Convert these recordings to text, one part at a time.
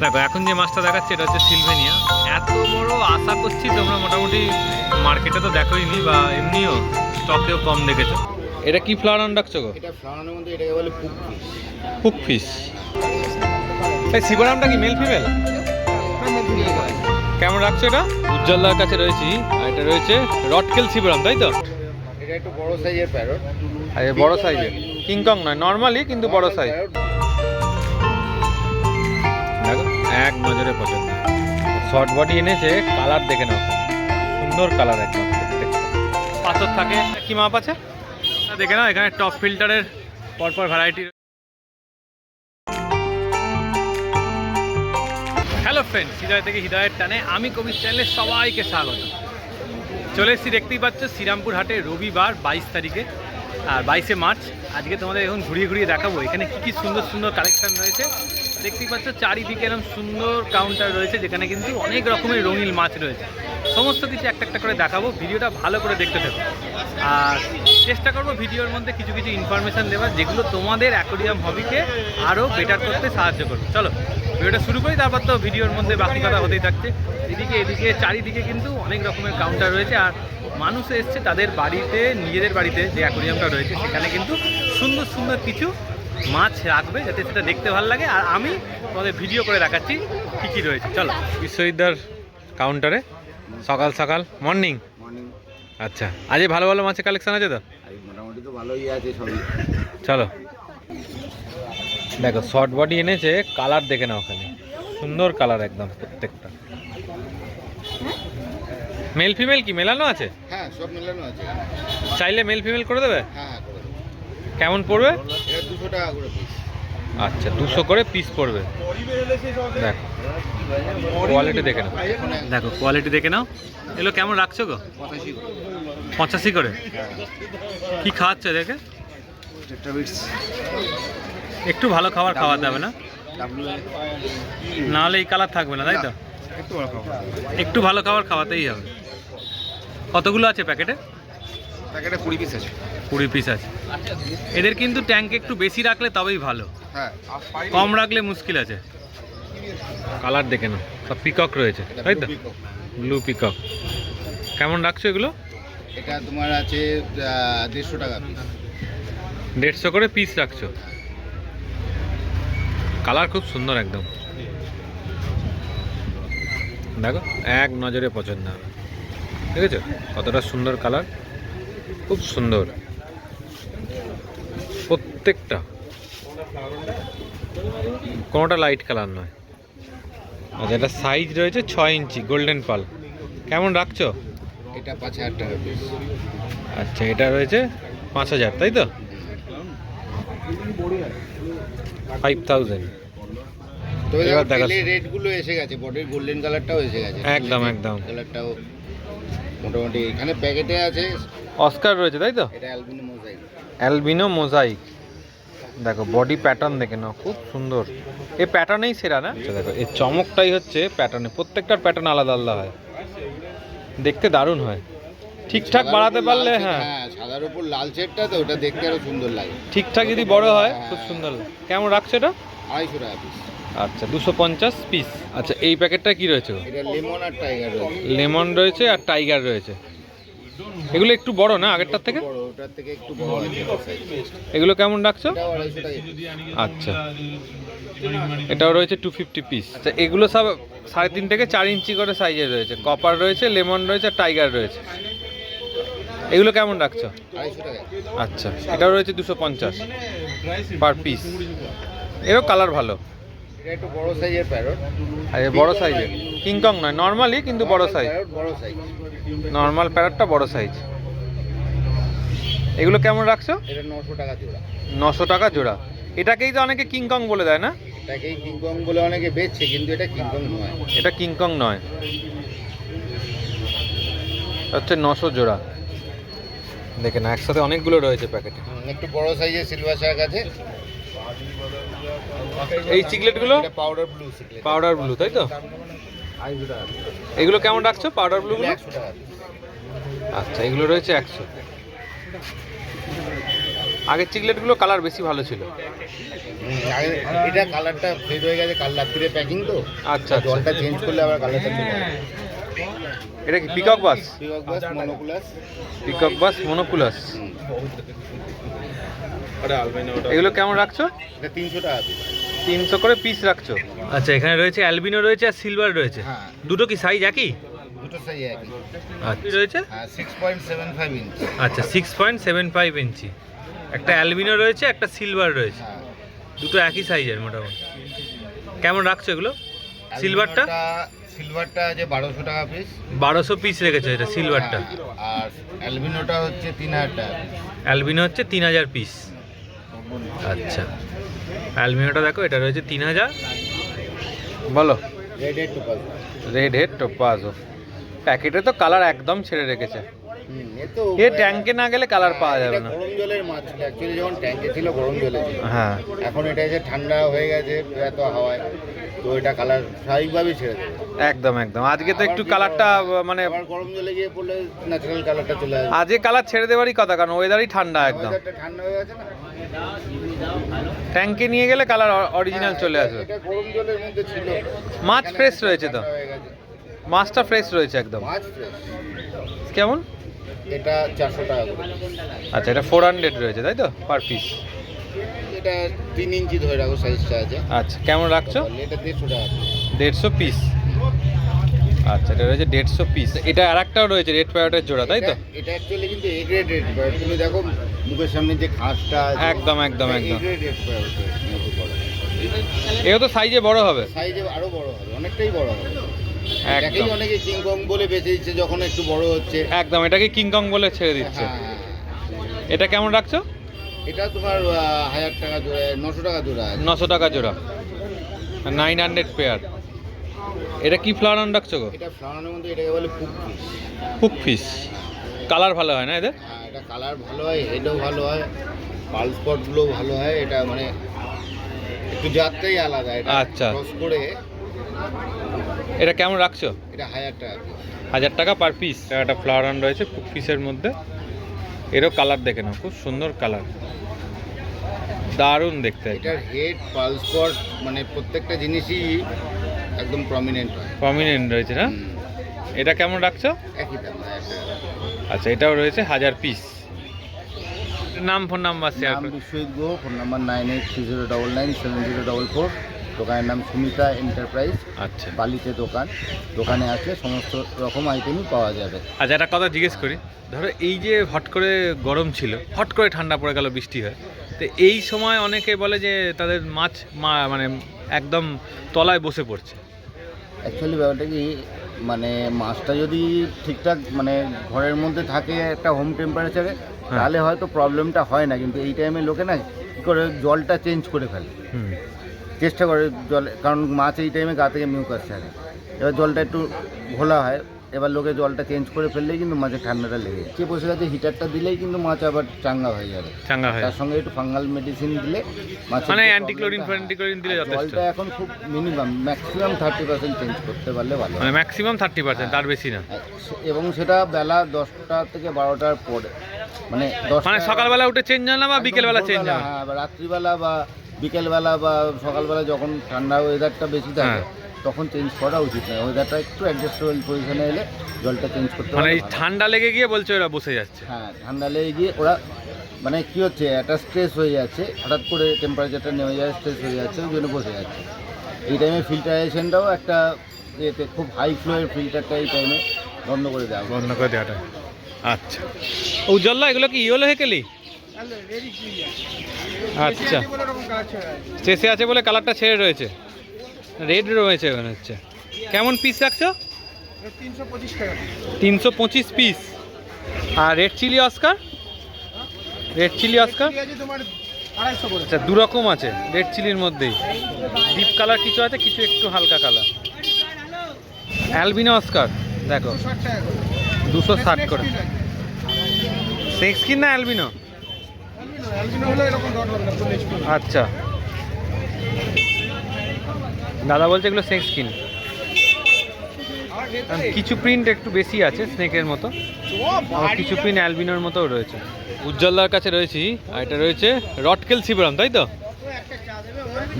দেখো এখন যে মাছটা দেখাচ্ছে এটা হচ্ছে সিলভেনিয়া। এত বড় আশা করছি তোমরা মোটামুটি মার্কেটে তো দেখোইনি বা এমনিও স্টকেও কম দেখেছো। এটা কি ফ্লাওয়ার রাখছো গো? এটা ফ্লাওয়ারের মধ্যে এটাকে বলে পুক ফিশ। পুক ফিশ। এই শিবরামটা কি মেল ফিমেল? কেমন রাখছো এটা? উজ্জ্বলদার কাছে রয়েছি আর এটা রয়েছে রটকেল শিবরাম, তাই তো? এটা একটু বড় সাইজের প্যারট। আর বড় সাইজের কিংকং নয়, নর্মালি কিন্তু বড় সাইজ। দেখো এক নজরে পছন্দ। শর্ট বডি এনেছে, কালার দেখে নাও, সুন্দর কালার একদম। পাথর থাকে কি মাপ আছে দেখে নাও। এখানে টপ ফিল্টারের পরপর ভ্যারাইটি। হ্যালো ফ্রেন্ডস, হৃদয় থেকে হৃদয়ের টানে আমি কবির চ্যানেলে সবাইকে স্বাগত। চলে এসেছি, দেখতেই পাচ্ছ শ্রীরামপুর হাটে রবিবার 22 তারিখে আর 22শে মার্চ। আজকে তোমাদের এখন ঘুরিয়ে ঘুরিয়ে দেখাবো এখানে কী কী সুন্দর সুন্দর কালেকশান রয়েছে। দেখতেই পাচ্ছ চারিদিকে এরকম সুন্দর কাউন্টার রয়েছে যেখানে কিন্তু অনেক রকমের রঙিন মাছ রয়েছে। সমস্ত কিছু একটা একটা করে দেখাবো, ভিডিওটা ভালো করে দেখতে থাকো। আর চেষ্টা করবো ভিডিওর মধ্যে কিছু কিছু ইনফরমেশান দেওয়ার যেগুলো তোমাদের অ্যাকোয়ারিয়াম হবিকে আরও বেটার করতে সাহায্য করবে। চলো ভিডিওটা শুরু করি, তারপর তো ভিডিওর মধ্যে বাকি কথা হতেই থাকছে। এদিকে চারিদিকে কিন্তু অনেক রকমের কাউন্টার রয়েছে আর মানুষ এসছে তাদের বাড়িতে, নিজেদের বাড়িতে যে অ্যাকোয়ারিয়ামটা রয়েছে সেখানে কিন্তু সুন্দর সুন্দর কিছু মাছ রাখবে যাতে সেটা দেখতে ভালো লাগে। আর আমি তোমাদের ভিডিও করে দেখাচ্ছি কী কী রয়েছে। চলো বিশ্ববিদ্যার কাউন্টারে সকাল সকাল মর্নিং। আচ্ছা, আজ ভালো ভালো মাছের কালেকশন আছে তো? মোটামুটি তো ভালোই আছে সবই। চলো দেখো শর্ট বডি এনেছে, কালার দেখে নাও, ওখানে সুন্দর কালার একদম প্রত্যেকটা। মেল ফিমেল কি মেলানো আছে? হ্যাঁ, সব মেলানো আছে। চাইলে মেল ফিমেল করে দেবে? হ্যাঁ করে দেবো। কেমন পড়বে? এটা 200 টাকা করে পিস। আচ্ছা 200 করে পিস পড়বে। দেখো কোয়ালিটি দেখে নাও, দেখো কোয়ালিটি দেখে নাও। এগুলো কেমন রাখছো গো? 85 করে। কি খাওয়াচ্ছ দেখে? একটু ভালো খাবার খাওয়াতে হবে না? নাহলে এই কালার থাকবে না, তাই তো? একটু ভালো খাবার খাওয়াতেই হবে। কতগুলো আছে প্যাকেটে? প্যাকেটে 20 পিস আছে। 20 পিস আছে। এদের কিন্তু ট্যাঙ্কে একটু বেশি রাখলে তবেই ভালো, হ্যাঁ কম রাখলে মুশকিল আছে। কালার দেখে নাও, সব পিকক রয়েছে তাই তো? Blue peacock. কেমন রাখছো এগুলো? এটা তোমার আছে 150 টাকা পিস। 150 করে পিস রাখছো। কালার খুব সুন্দর একদম, দেখো এক নজরে পছন্দ হবে। ঠিক আছে, কতটা সুন্দর কালার, খুব সুন্দর প্রত্যেকটা, কোনোটা লাইট কালার নয়। আচ্ছা, এটা সাইজ রয়েছে 6 ইঞ্চি গোল্ডেন পাল। কেমন রাখছো? এটা 5000 টাকা পিস। আচ্ছা, এটা রয়েছে 5000, তাই তো? 5000। তবে এবার দেখা রেড গুলো এসে গেছে, বডির গোল্ডেন কালারটাও এসে গেছে। একদম একদম কালারটাও মোটামুটি এখানে প্যাকেটে আছে। অস্কার রয়েছে তাই তো? এটা অ্যালবিনো মোজাইক। Albino mosaic. দেখো বডি প্যাটার্ন দেখে নাও, খুব সুন্দর। এই প্যাটার্নেই সেরা না? দেখো এই চমকটাই হচ্ছে প্যাটার্নে, প্রত্যেকটার প্যাটার্ন আলাদা আলাদা হয়, দেখতে দারুণ হয়। ঠিকঠাক বাড়াতে পারলে, হ্যাঁ সাদার উপর লাল শেডটা তো ওটা দেখতে আরো সুন্দর লাগে। ঠিকঠাক যদি বড় হয় খুব সুন্দর লাগে। কেমন রাখছো এটা? 250 টাকা পিস। আচ্ছা 250 পিস। আচ্ছা এই প্যাকেটটা কি রয়েছে? এটা লেমন আর টাইগার রয়েছে। লেমন রয়েছে আর টাইগার রয়েছে। এগুলো একটু বড় না আগেরটার থেকে? বড়, ওটার থেকে একটু বড় আছে। এগুলো কেমন রাখছো? এটা 250 টাকা। আচ্ছা এটাও রয়েছে 250 পিস। আচ্ছা এগুলো সব 3.5 থেকে 4 ইঞ্চি করে সাইজের রয়েছে। কপার রয়েছে, লেমন রয়েছে আর টাইগার রয়েছে। এগুলো কেমন রাখছো? 250 টাকা। আচ্ছা এটাও রয়েছে 250 পার পিস। এরও কালার ভালো। এটা একটু বড় সাইজের প্যারট। আর বড় সাইজের কিংকং নয়, নর্মালি কিন্তু বড় সাইজ। বড় সাইজ। নর্মাল প্যারটটা বড় সাইজ। এগুলো কেমন রাখছো? এটা 900 টাকা জোড়া। 900 টাকা জোড়া। এটাকেই তো অনেকে কিংকং বলে দেয় না? এটাকেই কিংকং বলে অনেকে বেচছে, কিন্তু এটা কিংকং নয়। এটা কিংকং নয়, হচ্ছে 900 জোড়া। দেখে না, একসাথে অনেকগুলো রয়েছে প্যাকেটে। একটু বড় সাইজের সিলভার শার্ক আছে। এই চিকলেটগুলো এটা পাউডার ব্লু সিকলেট। পাউডার ব্লু, তাই তো? 250 টাকা। এগুলো কেমন রাখছো পাউডার ব্লুগুলো? 100 টাকা। আচ্ছা এগুলো রয়েছে 100। আগের চিকলেটগুলো কালার বেশি ভালো ছিল। এটা কালারটা ফেড হয়ে গেছে, কাল রাত্রিরে প্যাকিং তো। আচ্ছা, জলটা চেঞ্জ করলে আবার কালারটা চলে যাবে। এটা কি পিকক বাস? পিকক বাস মনোকুলাস। পিকক বাস মনোকুলাস। এগুলো কেমন রাখছো? এটা 300 টাকা পিস। 300 করে পিস রাখছো। আচ্ছা, এখানে রয়েছে অ্যালবিনো রয়েছে আর সিলভার রয়েছে। হ্যাঁ। দুটো কি সাইজ একই? দুটো সাইজ একই। আচ্ছা, রয়েছে 6.75 ইঞ্চি। আচ্ছা 6.75 ইঞ্চি। একটা অ্যালবিনো রয়েছে, একটা সিলভার রয়েছে। হ্যাঁ। দুটো একই সাইজের মোটামুটি। কেমন রাখছো এগুলো? সিলভারটা সিলভারটা আছে 1200 টাকা পিস। 1200 পিস রেখেছো এটা সিলভারটা। আর অ্যালবিনোটা হচ্ছে 3000 টাকা। অ্যালবিনো হচ্ছে 3000 পিস। আচ্ছা, অ্যালবিনোটা দেখো, এটা রয়েছে 3000। বলো। Red head topaz. Red head টোপাজো। প্যাকেটে তো কালার একদম ছেড়ে রেখেছে। এ ট্যাঙ্কে না গেলে কালার পাওয়া যাবে না। গরম জলের মাছ ছিল অ্যাকচুয়ালি, যখন ট্যাঙ্কে ছিল গরম জলে ছিল। হ্যাঁ, এখন এটা এসে ঠান্ডা হয়ে গেছে এত হাওয়ায়, তো এটা কালার স্বাভাবিকভাবেই ছেড়ে দেবে। একদম একদম। আজকে তো একটু কালারটা মানে আবার গরম জলে গিয়ে পড়লে ন্যাচারাল কালারটা চলে আসবে। আজকে কালার ছেড়ে দেওয়ারই কথা, কারণ ওয়েদারই ঠান্ডা একদম। ওয়েদারটা ঠান্ডা হয়ে গেছে না, ট্যাঙ্কে নিয়ে গেলে কালার অরিজিনাল চলে আসবে। এটা গরম জলের মধ্যে ছিল। মাছ ফ্রেশ রয়েছে তো, ঠান্ডা হয়ে গেছে। মাছটা ফ্রেশ রয়েছে একদম। মাছ ফ্রেশ। কেমন? এটা 400 টাকা করে। আচ্ছা, এটা 400 রয়েছে তাই তো পার পিস? এটা 3 ইঞ্চি ধরে রাখো সাইজটা আছে। আচ্ছা, কেমন রাখছো? এটা 150 টাকা। 150 পিস। আচ্ছা, এটা রয়েছে 150 পিস। এটা আর একটাও রয়েছে রেড প্যারটের জোড়া তাই তো? এটা অ্যাকচুয়ালি কিন্তু এ গ্রেড রেড প্যারট। তুমি দেখো মুখের সামনে যে খাসটা আছে, একদম একদম এ একদম। Grade red parrot. এও তো সাইজে বড় হবে। সাইজে আরো বড় হবে, অনেকটাই বড় হবে। একদম এটাকেই অনেকে কিংকং বলে বেঁচে দিচ্ছে যখন একটু বড় হচ্ছে। একদম, এটাকে কিংকং বলে ছেড়ে দিচ্ছে। হ্যাঁ, হ্যাঁ। এটা কেমন রাখছো? এটা তোমার 1000 টাকা জোড়া, 900 টাকা জোড়া আছে। 900 টাকা জোড়া। 900 পেয়ার। এটা কি ফ্লাওয়ার রাখছো গো? এটা ফ্লাওয়ারের মধ্যে এটাকে বলে পুক ফিশ। পুক ফিশ। কালার ভালো হয় না এদের? হ্যাঁ, এটা কালার ভালো হয়, হেডও ভালো হয়, পাল স্পটগুলো ভালো হয়। এটা মানে একটু জাতটাই আলাদা। এটা আচ্ছা। ক্রস করে। এটা কেমন রাখছো? এটা 1000 টাকা। 1000 টাকা পার পিস। একটা ফ্লাওয়ার রান রয়েছে পুক ফিশের মধ্যে। এরও কালার দেখে নাও, খুব সুন্দর কালার, দারুণ দেখতে। এটার হেড, পাল স্পট মানে প্রত্যেকটা জিনিসই একদম প্রমিনেন্ট হয়। প্রমিনেন্ট রয়েছে না? এটা কেমন রাখছো? একই দাম 1000 টাকা। আচ্ছা, এটাও রয়েছে 1000 পিস। নাম, ফোন নাম্বার শেয়ার নাম করুন। Biswajit Guha, phone number 9830997044। দোকানের নাম সুমিতা এন্টারপ্রাইজ। আচ্ছা বালিতে দোকান। দোকানে আসলে সমস্ত রকম আইটেমই পাওয়া যাবে। আচ্ছা, একটা কথা জিজ্ঞেস করি। ধরো এই যে হট করে গরম ছিল, হট করে ঠান্ডা পড়ে গেল, বৃষ্টি হয়, তো এই সময় অনেকে বলে যে তাদের মাছ মানে একদম তলায় বসে পড়ছে। অ্যাকচুয়ালি ব্যাপারটা কি, মানে মাছটা যদি ঠিকঠাক মানে ঘরের মধ্যে থাকে একটা হোম টেম্পারেচারে, তাহলে হয়তো প্রবলেমটা হয় না। কিন্তু এই টাইমে লোকে না কী করে জলটা চেঞ্জ করে ফেলে, চেষ্টা করে জল, কারণ মাছ এই টাইমে গা থেকে মিউকাস ছাড়ে। এবার জলটা একটু ঘোলা হয়, এবার লোকে জলটা চেঞ্জ করে ফেললেই কিন্তু মাছের ঠান্ডাটা লেগে যায়। যে বসে গেছে হিটারটা দিলেই কিন্তু মাছ আবার চাঙ্গা হয়ে যাবে। চাঙ্গা হয়, তার সঙ্গে একটু ফাঙ্গাল মেডিসিন দিলে মাছ মানে অ্যান্টিক্লোরিন দিলে যথেষ্ট। জলটা এখন খুব মিনিমাম ম্যাক্সিমাম 30% চেঞ্জ করতে পারলে ভালো। মানে ম্যাক্সিমাম 30%, তার বেশি না। এবং সেটা বেলা 10টা থেকে 12টার পরে, মানে 10টা, মানে সকালবেলা উঠে চেঞ্জ হয় না বা বিকেলবেলা চেঞ্জ হয়? হ্যাঁ, বা রাত্রিবেলা বা বিকেলবেলা বা সকালবেলা যখন ঠান্ডা ওয়েদারটা বেশি থাকে তখন চেঞ্জ করা উচিত নয়। ওয়েদারটা একটু অ্যাডজাস্টেবল পজিশনে এলে জলটা চেঞ্জ করতে মানে হবে। এই ঠান্ডা লেগে গিয়ে বলছে ওরা বসে যাচ্ছে। হ্যাঁ, ঠান্ডা লেগে গিয়ে ওরা মানে কী হচ্ছে, একটা স্ট্রেস হয়ে যাচ্ছে, হঠাৎ করে টেম্পারেচারটা নেমে যায়, স্ট্রেস হয়ে যাচ্ছে, ওই জন্য বসে যাচ্ছে। এই টাইমে ফিল্টারেশনটাও একটা এতে খুব হাই ফ্লোয়ের ফিল্টারটা এই টাইমে বন্ধ করে দেওয়া, বন্ধ করে দেওয়াটা। আচ্ছা, উজ্জ্বলদা এগুলো কি ইয়েলো হেকেলি? আচ্ছা, শেষে আছে বলে কালারটা ছেড়ে রয়েছে, রেড রয়েছে মনে হচ্ছে। কেমন পিস রাখছো? 325 টাকা। 325 পিস। আর red chilli Oscar? Red chilli Oscar আচ্ছা, দু রকম আছে রেড চিলির মধ্যেই, ডিপ কালার কিছু আছে, কিছু একটু হালকা কালার। অ্যালবিনো অস্কার দেখো 260 করে। সেক্স স্কিন না অ্যালবিনো? আচ্ছা, দাদা বলছে এগুলো সেক্স স্কিন। কারণ কিছু প্রিন্ট একটু বেশি আছে স্নেকের মতো, আর কিছু প্রিন্ট অ্যালবিনোর মতোও রয়েছে। উজ্জ্বলদার কাছে রয়েছি, আর এটা রয়েছে রটকেল সিবরাম, তাই তো?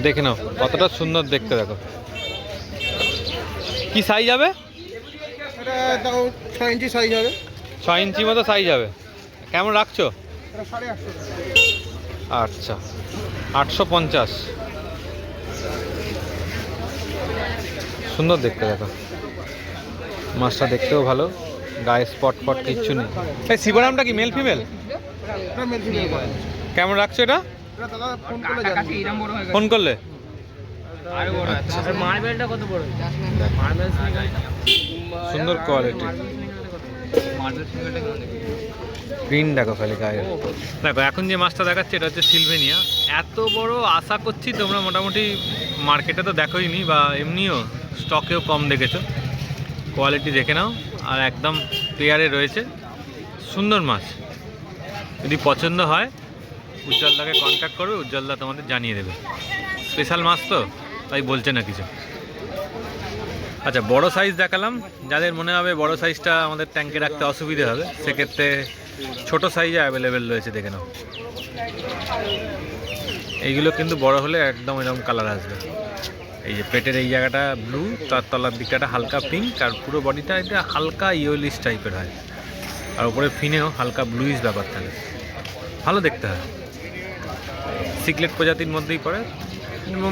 দেখে নাও কতটা সুন্দর দেখতে, দেখো কি সাইজ হবে? এটা দাও 6 ইঞ্চি সাইজ হবে। 6 ইঞ্চি মতো সাইজ হবে। কেমন রাখছো? এটা 850 টাকা। আচ্ছা 850। সুন্দর দেখতে, দেখো মাছটা দেখতেও ভালো, গায়ে স্পট ফট কিচ্ছু নেই। এই শিবরামটা কি মেল ফিমেল? এটা মেল ফিমেল করে। কেমন রাখছো এটা? এটা দাদা ফোন করলে জানবে। ফোন করলে? মার্বেলটা কত বড়? মার্বেল সুন্দর কোয়ালিটি। গ্রিন দেখো খালি গায়ে। দেখো এখন যে মাছটা দেখাচ্ছে এটা হচ্ছে সিলভেনিয়া। এত বড় আশা করছি তোমরা মোটামুটি মার্কেটে তো দেখোই নি, বা এমনিও স্টকেও কম দেখেছো। কোয়ালিটি দেখে নাও, আর একদম পেয়ারে রয়েছে। সুন্দর মাছ, যদি পছন্দ হয় উজ্জ্বলদাকে কন্ট্যাক্ট করবে, উজ্জ্বলদা তোমাদের জানিয়ে দেবে। স্পেশাল মাছ তো, তাই বলছে না কিছু। আচ্ছা বড় সাইজ দেখালাম, যাদের মনে হবে বড় সাইজটা আমাদের ট্যাঙ্কে রাখতে অসুবিধে হবে, সেক্ষেত্রে ছোট সাইজে অ্যাভেলেবেল রয়েছে, দেখে নাও। এইগুলো কিন্তু বড় হলে একদম এরকম কালার আসবে। এই যে পেটের এই জায়গাটা ব্লু, তার তলার দিকটা হালকা পিঙ্ক, আর পুরো বডিটা এটা হালকা ইয়েলিশ টাইপের হয়, আর উপরে ফিনেও হালকা ব্লুইশ ব্যাপার থাকে, ভালো দেখতে হয়। সিকলেট প্রজাতির মধ্যেই পড়ে,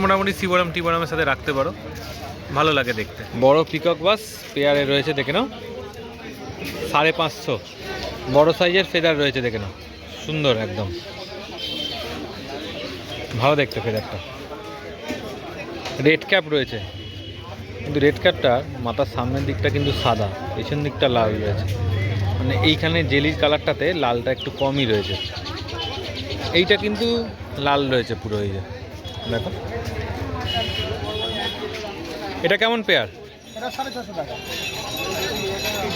মোটামুটি সিবরাম টিবরামের সাথে রাখতে পারো, ভালো লাগে দেখতে। বড় পিকক বাস পেয়ারে রয়েছে, দেখে নাও 550। বড় সাইজের ফেদার রয়েছে, দেখে নাও সুন্দর একদম, ভালো দেখতে ফেদারটা। রেড ক্যাপ রয়েছে, কিন্তু রেড ক্যাপটা মাথার সামনের দিকটা কিন্তু সাদা, পেছন দিকটা লাল রয়েছে, মানে এইখানে জেলির কালারটাতে লালটা একটু কমই রয়েছে। এইটা কিন্তু লাল রয়েছে পুরো, এই যে দেখো। এটা কেমন পেয়ার? এটা 650 টাকা।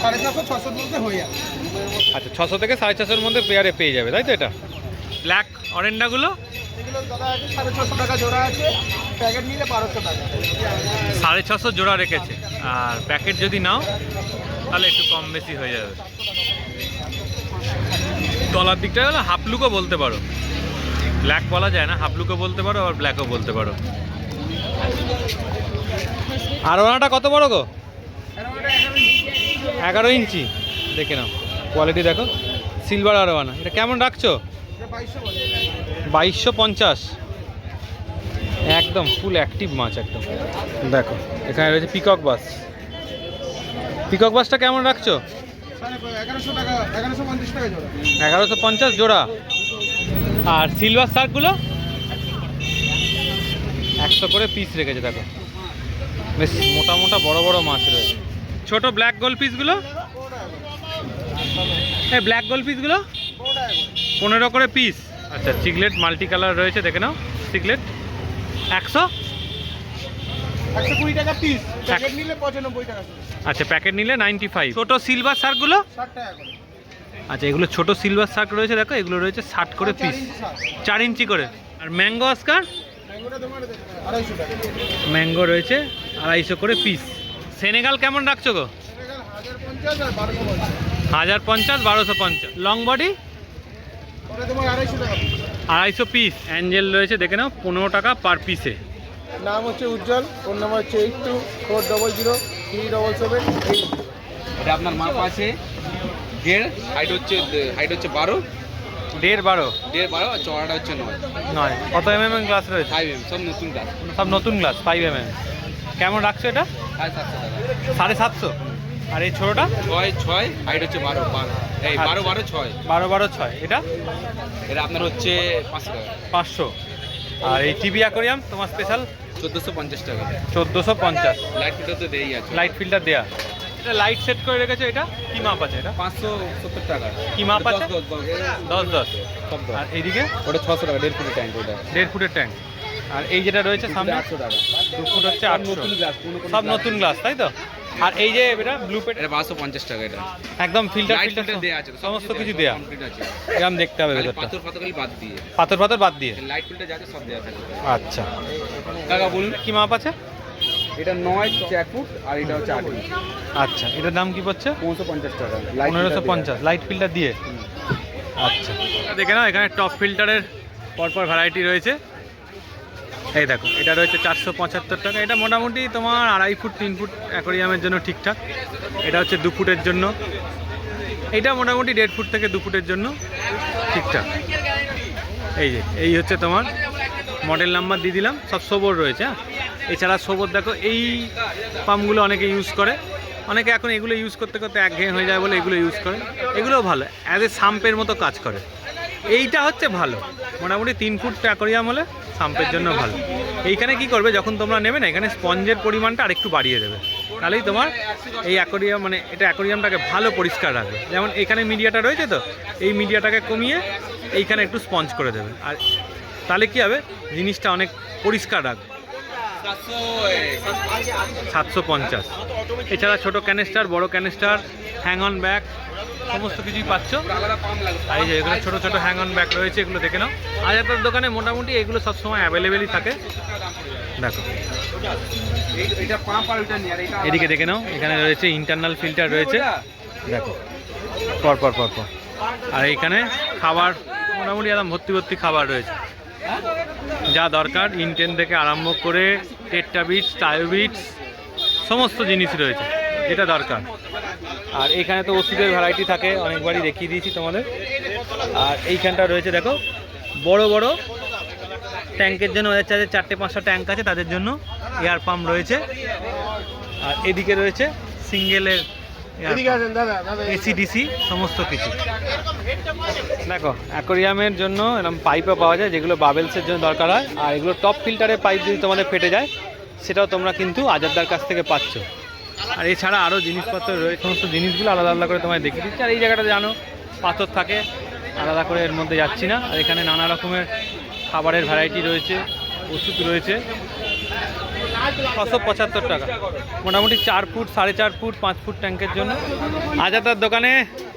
650 600 মধ্যে হয়ে যাবে। আচ্ছা 600 থেকে 650-এর মধ্যে পেয়ারে পেয়ে যাবে, তাই তো? এটা ব্ল্যাক অরেন্ডাগুলো এগুলো দাদা আছে 650 টাকা জোড়া আছে, প্যাকেট নিলে 1200 টাকা। 650 জোড়া রেখেছে, আর প্যাকেট যদি নাও তাহলে একটু কম বেশি হয়ে যাবে। তলার দিকটা হলো হাফলুকও বলতে পারো, ব্ল্যাক বলা যায় না, হাফলুকও বলতে পারো, আবার ব্ল্যাকও বলতে পারো। আর ওনাটা কত বড় গো? 11 ইঞ্চি। দেখে নাও কোয়ালিটি দেখো, সিলভার আরোয়ানা। এটা কেমন রাখছো? এটা 2200 বলে। 2250। একদম ফুল অ্যাক্টিভ মাছ একদম। দেখো এখানে রয়েছে পিকক বাস। পিকক বাসটা কেমন রাখছো? 1150 টাকা, 1150 টাকা জোড়া। 1150 জোড়া। আর সিলভার শার্কগুলো 100 করে পিস রেখেছে, দেখো বেশ মোটা মোটা বড় বড় মাছ রয়েছে। ছোট ব্ল্যাক গোল পিসগুলো, এই ব্ল্যাক গোল পিসগুলো 15 করে পিস। আচ্ছা চিকলেট মাল্টি কালার রয়েছে, দেখে নাও চিকলেট 100। 120 টাকা পিস, প্যাকেট নিলে 95 টাকা। আচ্ছা প্যাকেট নিলে 95। ছোট সিলভার শার্কগুলো 60 টাকা করে। আচ্ছা এগুলো ছোট সিলভার শার্ক রয়েছে, দেখো এগুলো রয়েছে 60 করে পিস, 4 ইঞ্চি করে। আর ম্যাঙ্গো অস্কার, ম্যাঙ্গোটা তোমার 250 টাকা। ম্যাঙ্গো রয়েছে 250 করে পিস। সেনেগাল কেমন রাখছো গো? সেনেগাল 1050 আর 1250। 1050 1250। লং বডি ওটা তোমার 250 টাকা পিস। 250 পিস। অ্যাঞ্জেল রয়েছে, দেখে নাও 15 টাকা পার পিসে। নাম হচ্ছে উজ্জ্বল, ফোন নাম্বার হচ্ছে 82400377। এটা আপনার মাপ আছে 1.5, হাইট হচ্ছে 12, 1.5 1.5 আর চওড়াটা হচ্ছে নয়। কত mm গ্লাস রয়েছে? 5 সব নতুন গাছ। সব নতুন গ্লাস 5 mm। কেমন রাখছো এটা? 750 টাকা। 750। আর এই ছোটোটা 6 হাইট হচ্ছে 12, এই 12 12 6। 12 6। এটা এটা আপনার হচ্ছে 500 টাকা। 500। আর এই টিভি অ্যাকোরিয়াম তোমার স্পেশাল 1450 টাকা। 1450। লাইট ফিল্টার তো দেই আছে। লাইট ফিল্টার দেয়া। এটা লাইট সেট করে রেখেছো, এটা কি মাপ আছে? এটা 570 টাকা। কি মাপ আছে? 10 10। সব আর এইদিকে ওটা 600 টাকা, 1.5 ফুটের ট্যাঙ্ক ওটা। 1.5 ফুটের ট্যাঙ্ক। আর এই যেটা রয়েছে সামনে 800 টাকা। 2 ফুট হচ্ছে সব 800। নতুন গ্লাস, সব নতুন গ্লাস, তাই তো? আর এই যে এটা ব্লু পেট, এটা 1250 টাকা। এটা একদম ফিল্টার লাইট ফিল্টার ফিল্টার দেয়া আছে, সমস্ত কিছু দেয়া, কমপ্লিট আছে। এরকম দেখতে হবে খালি ভেতরটা, পাথর খালি বাদ দিয়ে। পাথর পাথর বাদ দিয়ে। লাইট ফিল্টার যা আছে সব দেয়া থাকে। আচ্ছা কাকা বলুন কি মাপ আছে? এটা 9 4 ফুট আর এটা হচ্ছে 8 ফুট। আচ্ছা, এটার দাম কি পড়ছে? 1550 টাকা। 1550 লাইট ফিল্টার দিয়ে। আচ্ছা, দেখে নাও এখানে টপ ফিল্টারের পরপর ভ্যারাইটি রয়েছে। এই দেখো, এটা রয়েছে 475 টাকা। এটা মোটামুটি তোমার 2.5 ফুট 3 ফুট অ্যাকোরিয়ামের জন্য ঠিকঠাক। এটা হচ্ছে 2 ফুটের জন্য। এটা মোটামুটি 1.5 ফুট থেকে 2 ফুটের জন্য ঠিকঠাক। এই যে এই হচ্ছে তোমার মডেল নাম্বার দিয়ে দিলাম, সব সোবর রয়েছে। হ্যাঁ, এছাড়া সোবর দেখো, এই পাম্পগুলো অনেকে ইউজ করে, অনেকে এখন এগুলো ইউজ করতে করতে একঘেয়ে হয়ে যায় বলে এগুলো ইউজ করে। এগুলোও ভালো, অ্যাজ এ সাম্পের মতো কাজ করে। এইটা হচ্ছে ভালো, মোটামুটি 3 ফুট অ্যাকোরিয়াম হলে সাম্পের জন্য ভালো। এইখানে কি করবে, যখন তোমরা নেবে না, এখানে স্পঞ্জের পরিমাণটা আরেকটু বাড়িয়ে দেবে, তাহলেই তোমার এই অ্যাকোরিয়াম মানে এটা অ্যাকোরিয়ামটাকে ভালো পরিষ্কার রাখবে। যেমন এখানে মিডিয়াটা রয়েছে, তো এই মিডিয়াটাকে কমিয়ে এইখানে একটু স্পঞ্জ করে দেবে, আর তাহলে কী হবে, জিনিসটা অনেক পরিষ্কার রাখবে। 750। এছাড়া ছোটো ক্যানেস্টার, বড় ক্যানেস্টার, হ্যাং অন ব্যাগ সমস্ত কিছুই পাচ্ছ। আর এই যে এগুলো ছোটো ছোটো হ্যাং অন ব্যাগ রয়েছে, এগুলো দেখে নাও। আজাদার দোকানে মোটামুটি এগুলো সবসময় অ্যাভেলেবেলই থাকে। দেখো এটা পাম্প আর এটা নিয়ে আর এটা এদিকে দেখে নাও, এখানে রয়েছে ইন্টারনাল ফিল্টার রয়েছে, দেখো পর পর পর পর। আর এইখানে খাবার মোটামুটি একদম ভর্তি ভর্তি খাবার রয়েছে, যা দরকার ইনটেন থেকে আরম্ভ করে টেট্রাবিটস, টায়োবিটস সমস্ত জিনিস রয়েছে যেটা দরকার। আর এইখানে তো ওষুধের ভ্যারাইটি থাকে, অনেকবারই দেখিয়ে দিয়েছি তোমাদের। আর এইখানটা রয়েছে দেখো বড় বড় ট্যাঙ্কের জন্য, ওদের চার্জে 4-5টা ট্যাঙ্ক আছে, তাদের জন্য এয়ার পাম্প রয়েছে। আর এদিকে রয়েছে সিঙ্গেলের এসিডিসি সমস্ত কিছু। দেখো অ্যাকোরিয়ামের জন্য এরকম পাইপও পাওয়া যায়, যেগুলো বাবেলসের জন্য দরকার হয়। আর এগুলো টপ ফিল্টারের পাইপ যদি তোমাদের ফেটে যায়, সেটাও তোমরা কিন্তু আজাদদার কাছ থেকে পাচ্ছ। আর এছাড়া আরও জিনিসপত্র রয়েছে, সমস্ত জিনিসগুলো আলাদা আলাদা করে তোমায় দেখিয়ে দিচ্ছি। আর এই জায়গাটা জানো পাথর থাকে, আলাদা করে এর মধ্যে যাচ্ছি না। আর এখানে নানা রকমের খাবারের ভ্যারাইটি রয়েছে, ওষুধ রয়েছে। 675 টাকা, মোটামুটি 4 ফুট 4.5 ফুট 5 ফুট ট্যাঙ্কের জন্য। আজাদার দোকানে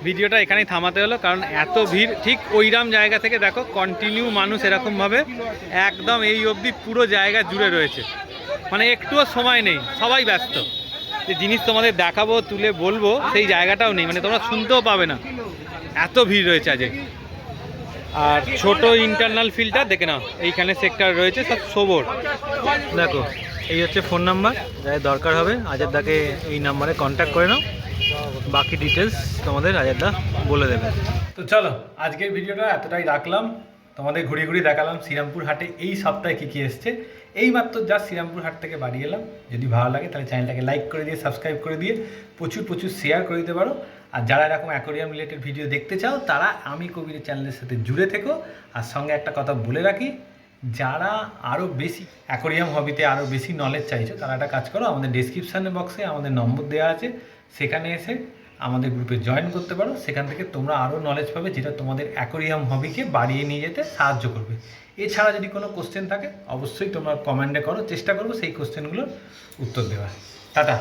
ভিডিওটা এখানেই থামাতে হলো, কারণ এত ভিড়। ঠিক ওইরাম জায়গা থেকে দেখো কন্টিনিউ মানুষ এরকমভাবে একদম এই অবধি পুরো জায়গা জুড়ে রয়েছে, মানে একটুও সময় নেই, সবাই ব্যস্ত। যে জিনিস তোমাদের দেখাবো, তুলে বলবো, সেই জায়গাটাও নেই, মানে তোমরা শুনতেও পাবে না, এত ভিড় রয়েছে আজকে। আর ছোট ইন্টারনাল ফিল্টার দেখে নাও, এইখানে সেক্টর রয়েছে সব সোবর। দেখো এই হচ্ছে ফোন নাম্বার, যাদের দরকার হবে আজাদদাকে এই নাম্বারে কন্ট্যাক্ট করে নাও, বাকি ডিটেলস তোমাদের আজাদদা বলে দেবে। তো চলো আজকের ভিডিওটা এতটাই রাখলাম, তোমাদের ঘুরিয়ে ঘুরিয়ে দেখালাম শ্রীরামপুর হাটে এই সপ্তাহে কী কী এসছে। এই মাত্র যা শ্রীরামপুর হাট থেকে বাড়ি এলাম। যদি ভালো লাগে তাহলে চ্যানেলটাকে লাইক করে দিয়ে, সাবস্ক্রাইব করে দিয়ে, প্রচুর প্রচুর শেয়ার করে দিতে পারো। আর যারা এরকম অ্যাকোরিয়াম রিলেটেড ভিডিও দেখতে চাও, তারা আমি কবিরের চ্যানেলের সাথে জুড়ে থেকো। আর সঙ্গে একটা কথা বলে রাখি, যারা আরও বেশি অ্যাকোরিয়াম হবিতে আরও বেশি নলেজ চাইছো, তারা একটা কাজ করো, আমাদের ডেসক্রিপশানে বক্সে আমাদের নম্বর দেওয়া আছে, সেখানে এসে আমাদের গ্রুপে জয়েন করতে পারো। সেখান থেকে তোমরা আরও নলেজ পাবে, যেটা তোমাদের অ্যাকোরিয়াম হবিকে বাড়িয়ে নিয়ে যেতে সাহায্য করবে। এছাড়া যদি কোনো কোশ্চেন থাকে, অবশ্যই তোমরা কমেন্টে করো, চেষ্টা করবো সেই কোশ্চেনগুলোর উত্তর দেওয়ার। টাটা।